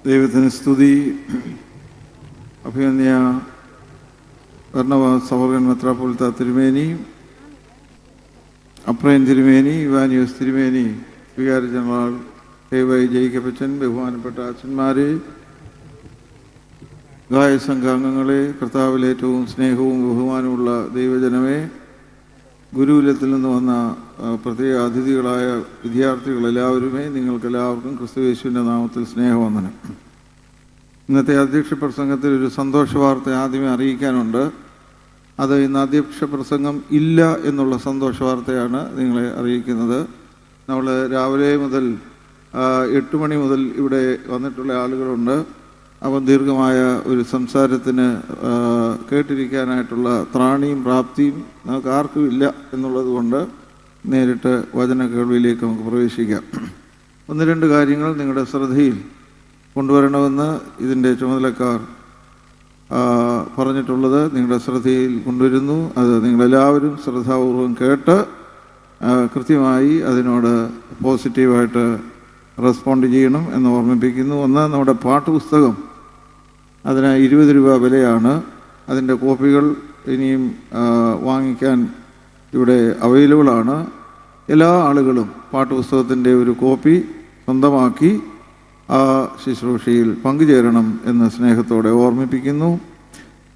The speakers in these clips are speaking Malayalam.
ദൈവത്തിന് സ്തുതി. അഭിനന്ദ ഭരണവാസ സഹോദരൻ മെത്രാപ്പൊലീത്ത തിരുമേനി, അപ്രയൻ തിരുമേനി, ഇവാനിയോസ് തിരുമേനി, വികാരി ജനറൽ കെ.വൈ. ജയിക്കപ്പച്ചൻ, ബഹുമാനപ്പെട്ട അച്ഛന്മാരെ, ഗായസംഘാംഗങ്ങളെ, കർത്താവിൽ ഏറ്റവും സ്നേഹവും ബഹുമാനമുള്ള ദൈവജനമേ, ഗുരുകുലത്തിൽ നിന്ന് വന്ന പ്രത്യേക അതിഥികളായ വിദ്യാർത്ഥികളെല്ലാവരുമേ, നിങ്ങൾക്കെല്ലാവർക്കും ക്രിസ്തുയേശുവിൻ്റെ നാമത്തിൽ സ്നേഹവന്ദനം. ഇന്നത്തെ അധ്യക്ഷ പ്രസംഗത്തിൽ ഒരു സന്തോഷ വാർത്ത ആദ്യമേ അറിയിക്കാനുണ്ട്. അത് ഇന്ന് അധ്യക്ഷ പ്രസംഗം ഇല്ല എന്നുള്ള സന്തോഷ വാർത്തയാണ് നിങ്ങളെ അറിയിക്കുന്നത്. നമ്മൾ രാവിലെ മുതൽ 8 മണി മുതൽ ഇവിടെ വന്നിട്ടുള്ള ആളുകളുണ്ട്. അപ്പം ദീർഘമായ ഒരു സംസാരത്തിന് കേട്ടിരിക്കാനായിട്ടുള്ള ത്രാണിയും പ്രാപ്തിയും നമുക്ക് ആർക്കും ഇല്ല എന്നുള്ളത് കൊണ്ട് നേരിട്ട് വചന കേൾവിയിലേക്ക് നമുക്ക് പ്രവേശിക്കാം. 1-2 കാര്യങ്ങൾ നിങ്ങളുടെ ശ്രദ്ധയിൽ കൊണ്ടുവരണമെന്ന് ഇതിൻ്റെ ചുമതലക്കാർ പറഞ്ഞിട്ടുള്ളത് നിങ്ങളുടെ ശ്രദ്ധയിൽ കൊണ്ടുവരുന്നു. അത് നിങ്ങളെല്ലാവരും ശ്രദ്ധാപൂർവം കേട്ട് കൃത്യമായി അതിനോട് പോസിറ്റീവായിട്ട് റെസ്പോണ്ട് ചെയ്യണം എന്ന് ഓർമ്മിപ്പിക്കുന്നു. ഒന്ന്, നമ്മുടെ പാഠപുസ്തകം, അതിന് 20 രൂപ വിലയാണ്. അതിൻ്റെ കോപ്പികൾ ഇനിയും വാങ്ങിക്കാൻ ഇവിടെ അവൈലബിളാണ്. എല്ലാ ആളുകളും പാഠപുസ്തകത്തിൻ്റെ ഒരു കോപ്പി സ്വന്തമാക്കി ആ ശുശ്രൂഷയിൽ പങ്കുചേരണം എന്ന് സ്നേഹത്തോടെ ഓർമ്മിപ്പിക്കുന്നു.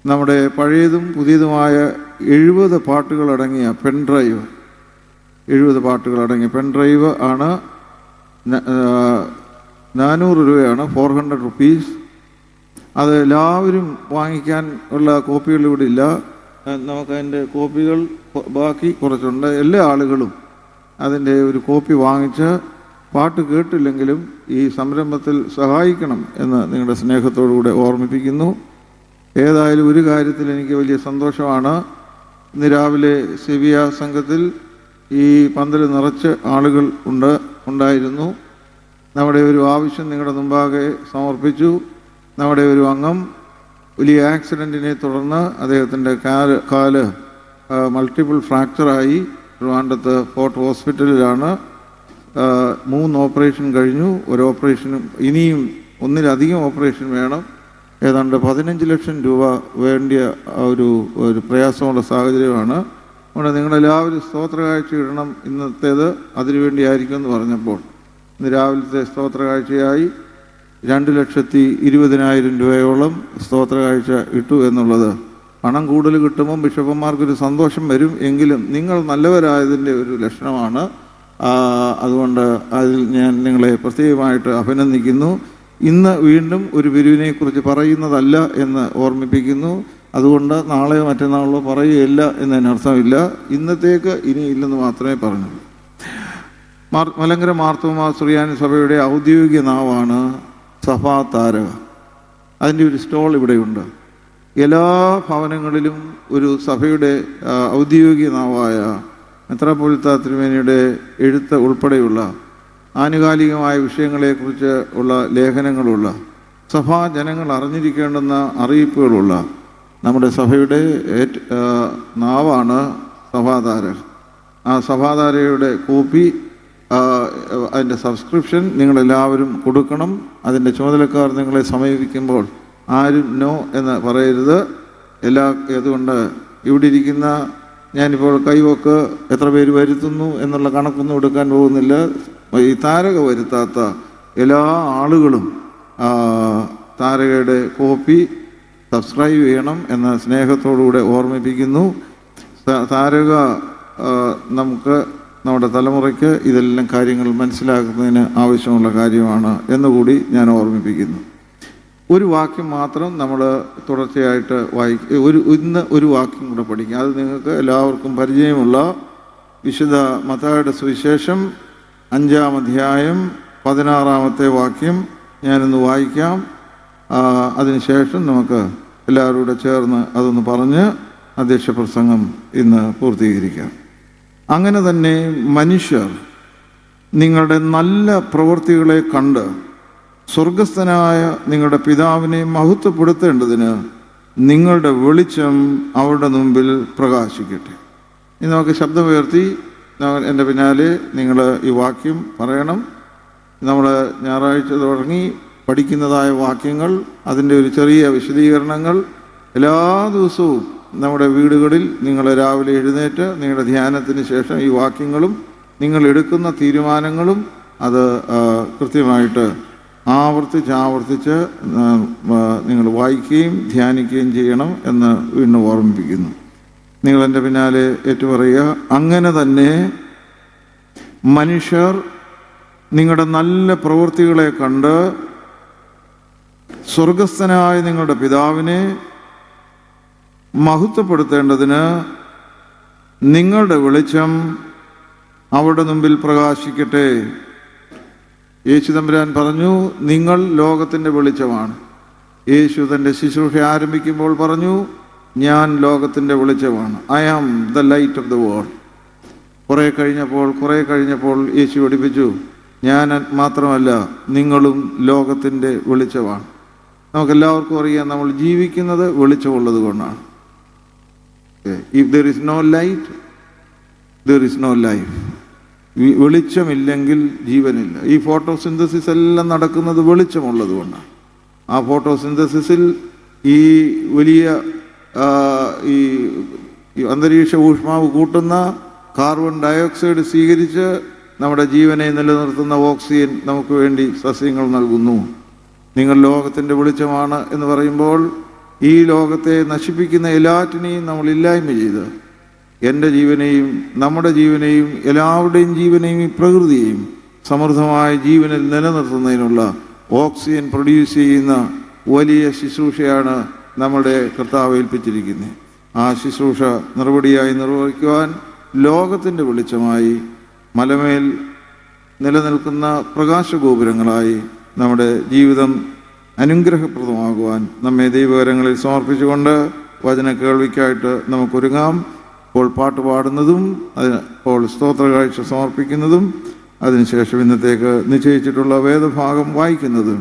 നമ്മുടെ പഴയതും പുതിയതുമായ 70 പാട്ടുകളടങ്ങിയ പെൻഡ്രൈവ്, 70 പാട്ടുകളടങ്ങിയ പെൻഡ്രൈവ് ആണ്. 400 രൂപയാണ്, 400 റുപ്പീസ്. അത് എല്ലാവരും വാങ്ങിക്കാൻ ഉള്ള കോപ്പികൾ ഇവിടെ ഇല്ല. നമുക്കതിൻ്റെ കോപ്പികൾ ബാക്കി കുറച്ചുണ്ട്. എല്ലാ ആളുകളും അതിൻ്റെ ഒരു കോപ്പി വാങ്ങിച്ച് പാട്ട് കേട്ടില്ലെങ്കിലും ഈ സംരംഭത്തിൽ സഹായിക്കണം എന്ന് നിങ്ങളുടെ സ്നേഹത്തോടുകൂടെ ഓർമ്മിപ്പിക്കുന്നു. ഏതായാലും ഒരു കാര്യത്തിൽ എനിക്ക് വലിയ സന്തോഷമാണ്. ഇന്ന് രാവിലെ സെവിയ സംഘത്തിൽ ഈ പന്തൽ നിറച്ച് ആളുകൾ ഉണ്ടായിരുന്നു. നമ്മുടെ ഒരു ആവശ്യം നിങ്ങളുടെ മുമ്പാകെ സമർപ്പിച്ചു. നമ്മുടെ ഒരു അംഗം വലിയ ആക്സിഡൻറ്റിനെ തുടർന്ന് അദ്ദേഹത്തിൻ്റെ കാല് മൾട്ടിപ്പിൾ ഫ്രാക്ചറായി ട്രിവാൻഡ്രത്ത് ഫോർട്ട് ഹോസ്പിറ്റലിലാണ്. 3 ഓപ്പറേഷൻ കഴിഞ്ഞു. ഒരു ഓപ്പറേഷനും ഇനിയും 1-ലധികം ഓപ്പറേഷൻ വേണം. ഏതാണ്ട് 15 ലക്ഷം രൂപ വേണ്ടിയ ഒരു പ്രയാസമുള്ള സാഹചര്യമാണ്. അതുകൊണ്ട് നിങ്ങളെല്ലാവരും സ്തോത്ര കാഴ്ച ഇടണം. ഇന്നത്തേത് അതിനുവേണ്ടിയായിരിക്കും എന്ന് പറഞ്ഞപ്പോൾ ഇന്ന് രാവിലത്തെ സ്തോത്ര കാഴ്ചയായി 2,20,000 രൂപയോളം സ്തോത്ര കാഴ്ച ഇട്ടു എന്നുള്ളത്. പണം കൂടുതൽ കിട്ടുമ്പം ബിഷപ്പന്മാർക്കൊരു സന്തോഷം വരും. എങ്കിലും നിങ്ങൾ നല്ലവരായതിൻ്റെ ഒരു ലക്ഷണമാണ്. അതുകൊണ്ട് അതിൽ ഞാൻ നിങ്ങളെ പ്രത്യേകമായിട്ട് അഭിനന്ദിക്കുന്നു. ഇന്ന് വീണ്ടും ഒരു പിരിവിനെക്കുറിച്ച് പറയുന്നതല്ല എന്ന് ഓർമ്മിപ്പിക്കുന്നു. അതുകൊണ്ട് നാളെയോ മറ്റന്നാളോ പറയുകയില്ല എന്നതിനർത്ഥമില്ല. ഇന്നത്തേക്ക് ഇനി ഇല്ലെന്ന് മാത്രമേ പറഞ്ഞു. മലങ്കര മാർത്തോമാ സുറിയാനി സഭയുടെ ഔദ്യോഗിക നാവാണ് സഭാ താരക. അതിൻ്റെ ഒരു സ്റ്റോൾ ഇവിടെയുണ്ട്. എല്ലാ ഭവനങ്ങളിലും ഒരു സഭയുടെ ഔദ്യോഗിക നാവായ മെത്രാപ്പൊലീത്ത തിരുമേനിയുടെ എഴുത്ത് ഉൾപ്പെടെയുള്ള ആനുകാലികമായ വിഷയങ്ങളെക്കുറിച്ച് ഉള്ള ലേഖനങ്ങളുള്ള, സഭാ ജനങ്ങൾ അറിഞ്ഞിരിക്കേണ്ടുന്ന അറിയിപ്പുകളുള്ള നമ്മുടെ സഭയുടെ നാവാണ് സഭാധാരക. ആ സഭാധാരയുടെ കോപ്പി, അതിൻ്റെ സബ്സ്ക്രിപ്ഷൻ നിങ്ങളെല്ലാവരും കൊടുക്കണം. അതിൻ്റെ ചുമതലക്കാർ നിങ്ങളെ സമീപിക്കുമ്പോൾ ആരും നോ എന്ന് പറയരുത്. അതുകൊണ്ട് ഇവിടെ ഇരിക്കുന്ന ഞാനിപ്പോൾ കൈവക്ക് എത്ര പേര് വരുത്തുന്നു എന്നുള്ള കണക്കൊന്നും എടുക്കാൻ പോകുന്നില്ല. ഈ താരക വരുത്താത്ത എല്ലാ ആളുകളും താരകയുടെ കോപ്പി സബ്സ്ക്രൈബ് ചെയ്യണം എന്ന സ്നേഹത്തോടുകൂടെ ഓർമ്മിപ്പിക്കുന്നു. താരക നമുക്ക് നമ്മുടെ തലമുറയ്ക്ക് ഇതെല്ലാം കാര്യങ്ങൾ മനസ്സിലാക്കുന്നതിന് ആവശ്യമുള്ള കാര്യമാണ് എന്നുകൂടി ഞാൻ ഓർമ്മിപ്പിക്കുന്നു. ഒരു വാക്യം മാത്രം നമ്മൾ തുടർച്ചയായിട്ട് ഇന്ന് ഒരു വാക്യം കൂടെ പഠിക്കാം. അത് നിങ്ങൾക്ക് എല്ലാവർക്കും പരിചയമുള്ള വിശുദ്ധ മത്തായിയുടെ സുവിശേഷം 5-ാം അധ്യായം 16-ാമത്തെ വാക്യം ഞാനിന്ന് വായിക്കാം. അതിനുശേഷം നമുക്ക് എല്ലാവരും കൂടെ ചേർന്ന് അതൊന്ന് പറഞ്ഞ് അധ്യക്ഷ പ്രസംഗം ഇന്ന് പൂർത്തീകരിക്കാം. അങ്ങനെ തന്നെ മനുഷ്യർ നിങ്ങളുടെ നല്ല പ്രവൃത്തികളെ കണ്ട് സ്വർഗസ്ഥനായ നിങ്ങളുടെ പിതാവിനെ മഹത്വപ്പെടുത്തേണ്ടതിന് നിങ്ങളുടെ വെളിച്ചം അവരുടെ മുമ്പിൽ പ്രകാശിക്കട്ടെ. ഇനി നമുക്ക് ശബ്ദമുയർത്തി എൻ്റെ പിന്നാലെ നിങ്ങൾ ഈ വാക്യം പറയണം. നമ്മൾ ഞായറാഴ്ച തുടങ്ങി പഠിക്കുന്നതായ വാക്യങ്ങൾ, അതിൻ്റെ ഒരു ചെറിയ വിശദീകരണങ്ങൾ എല്ലാ ദിവസവും നമ്മുടെ വീടുകളിൽ നിങ്ങൾ രാവിലെ എഴുന്നേറ്റ് നിങ്ങളുടെ ധ്യാനത്തിന് ശേഷം ഈ വാക്യങ്ങളും നിങ്ങൾ എടുക്കുന്ന തീരുമാനങ്ങളും അത് കൃത്യമായിട്ട് ആവർത്തിച്ച് നിങ്ങൾ വായിക്കുകയും ധ്യാനിക്കുകയും ചെയ്യണം എന്ന് വീണ്ടും ഓർമ്മിപ്പിക്കുന്നു. നിങ്ങളെൻ്റെ പിന്നാലെ ഏറ്റുപറയുക. അങ്ങനെ തന്നെ മനുഷ്യർ നിങ്ങളുടെ നല്ല പ്രവൃത്തികളെ കണ്ട് സ്വർഗസ്ഥനായ നിങ്ങളുടെ പിതാവിനെ മഹത്വപ്പെടുത്തേണ്ടതിന് നിങ്ങളുടെ വെളിച്ചം അവരുടെ മുമ്പിൽ പ്രകാശിക്കട്ടെ. യേശു തമ്പുരാൻ പറഞ്ഞു, നിങ്ങൾ ലോകത്തിൻ്റെ വെളിച്ചമാണ്. യേശു തൻ്റെ ശുശ്രൂഷ ആരംഭിക്കുമ്പോൾ പറഞ്ഞു, ഞാൻ ലോകത്തിൻ്റെ വെളിച്ചമാണ്. I am the light of the world. കുറേ കഴിഞ്ഞപ്പോൾ യേശു പഠിപ്പിച്ചു, ഞാൻ മാത്രമല്ല, നിങ്ങളും ലോകത്തിൻ്റെ വെളിച്ചമാണ്. നമുക്കെല്ലാവർക്കും അറിയാം, നമ്മൾ ജീവിക്കുന്നത് വെളിച്ചമുള്ളത് കൊണ്ടാണ്. If there is no light, there is no life. വെളിച്ചമില്ലെങ്കിൽ ജീവനില്ല. ഈ ഫോട്ടോസിന്തസിസ് എല്ലാം നടക്കുന്നത് വെളിച്ചമുള്ളത് കൊണ്ടാണ്. ആ ഫോട്ടോസിന്തസിസിൽ ഈ വലിയ ഈ അന്തരീക്ഷ ഊഷ്മാവ് കൂട്ടുന്ന കാർബൺ ഡയോക്സൈഡ് സ്വീകരിച്ച് നമ്മുടെ ജീവനെ നിലനിർത്തുന്ന ഓക്സിജൻ നമുക്ക് വേണ്ടി സസ്യങ്ങൾ നൽകുന്നു. നിങ്ങൾ ലോകത്തിൻ്റെ വെളിച്ചമാണ് എന്ന് പറയുമ്പോൾ ഈ ലോകത്തെ നശിപ്പിക്കുന്ന എല്ലാറ്റിനെയും നമ്മൾ ഇല്ലായ്മ ചെയ്ത് എൻ്റെ ജീവനെയും നമ്മുടെ ജീവനെയും എല്ലാവരുടെയും ജീവനെയും ഈ പ്രകൃതിയെയും സമൃദ്ധമായ ജീവനിൽ നിലനിർത്തുന്നതിനുള്ള ഓക്സിജൻ പ്രൊഡ്യൂസ് ചെയ്യുന്ന വലിയ ശുശ്രൂഷയാണ് നമ്മുടെ കർത്താവ് ഏൽപ്പിച്ചിരിക്കുന്നത്. ആ ശുശ്രൂഷ നിർവടിയായി നിർവഹിക്കുവാൻ ലോകത്തിൻ്റെ വെളിച്ചമായി മലമേൽ നിലനിൽക്കുന്ന പ്രകാശഗോപുരങ്ങളായി നമ്മുടെ ജീവിതം അനുഗ്രഹപ്രദമാകുവാൻ നമ്മെ ദൈവകരങ്ങളിൽ സമർപ്പിച്ചുകൊണ്ട് വചന കേൾവിക്കായിട്ട് നമുക്കൊരുങ്ങാം. ഇപ്പോൾ പാട്ട് പാടുന്നതും അപ്പോൾ സ്തോത്ര കാഴ്ച സമർപ്പിക്കുന്നതും അതിനുശേഷം ഇന്നത്തേക്ക് നിശ്ചയിച്ചിട്ടുള്ള വേദഭാഗം വായിക്കുന്നതും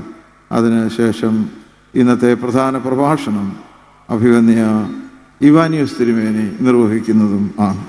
അതിനുശേഷം ഇന്നത്തെ പ്രധാന പ്രഭാഷണം അഭിവന്യ ഇവാനിയോസ് തിരുമേനി നിർവഹിക്കുന്നതും ആണ്.